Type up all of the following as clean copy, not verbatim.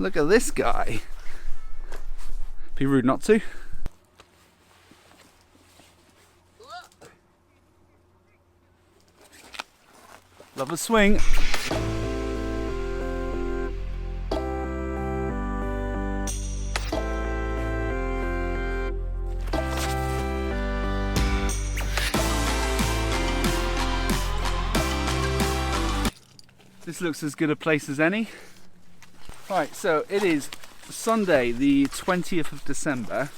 Look at this guy. Be rude not to. Love a swing. This looks as good a place as any. Right, so it is Sunday, the 20th of December.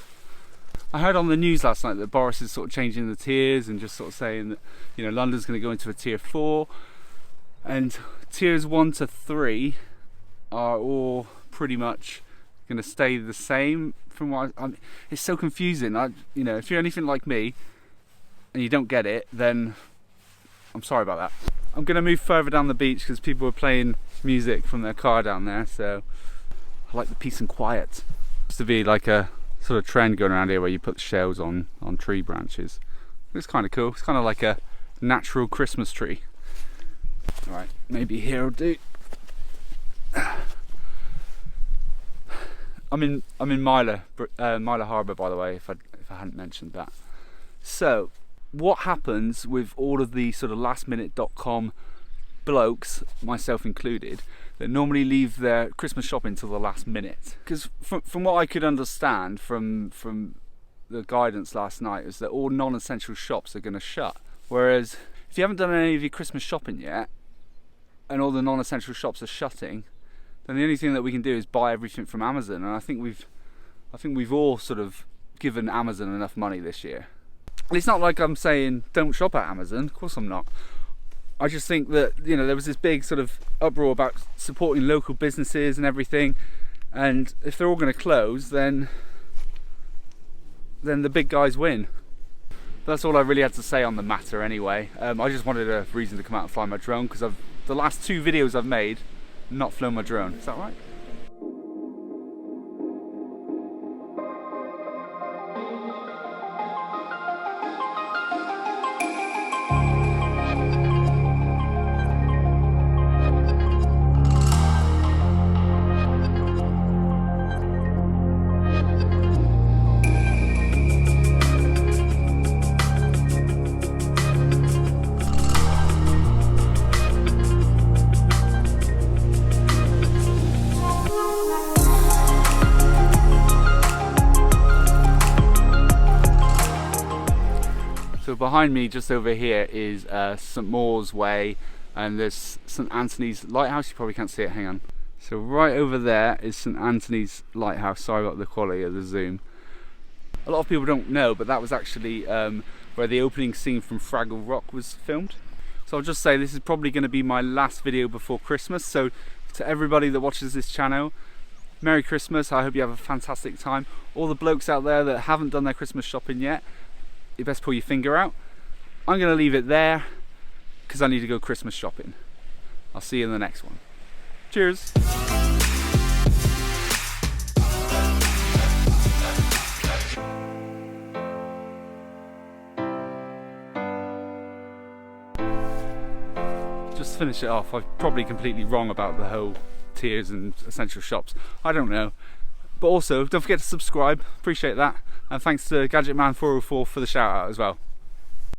I heard on the news last night that Boris is sort of changing the tiers and just sort of saying that, you know, London's going to go into a tier 4, and tiers 1 to 3 are all pretty much going to stay the same. From what it's so confusing. You know, if you're anything like me and you don't get it, then I'm sorry about that. I'm going to move further down the beach because people are playing music from their car down there, so I like the peace and quiet. Used to be like a sort of trend going around here where you put shells on tree branches. It's kind of cool. It's kind of like a natural Christmas tree. Alright, maybe here will do. I'm in Mylor Harbour, by the way, if I hadn't mentioned that. So what happens with all of the sort of lastminute.com blokes, myself included, that normally leave their Christmas shopping till the last minute? Because from what I could understand from the guidance last night is that all non-essential shops are going to shut. Whereas if you haven't done any of your Christmas shopping yet and all the non-essential shops are shutting, then the only thing that we can do is buy everything from Amazon. And I think we've all sort of given Amazon enough money this year. And it's not like I'm saying don't shop at Amazon, of course I'm not. I just think that, you know, there was this big sort of uproar about supporting local businesses and everything, and if they're all going to close, then the big guys win. But that's all I really had to say on the matter anyway. I just wanted a reason to come out and fly my drone, because the last 2 videos I've made, not flown my drone. Is that right? So behind me, just over here, is St Maur's Way, and there's St Anthony's Lighthouse. You probably can't see it, hang on. So right over there is St Anthony's Lighthouse. Sorry about the quality of the zoom. A lot of people don't know, but that was actually where the opening scene from Fraggle Rock was filmed. So I'll just say this is probably going to be my last video before Christmas. So to everybody that watches this channel, Merry Christmas. I hope you have a fantastic time. All the blokes out there that haven't done their Christmas shopping yet, you best pull your finger out. I'm going to leave it there because I need to go Christmas shopping. I'll see you in the next one. Cheers. Just to finish it off, I'm probably completely wrong about the whole tiers and essential shops. I don't know. But also, don't forget to subscribe. Appreciate that. And thanks to Gadgetman404 for the shout out as well.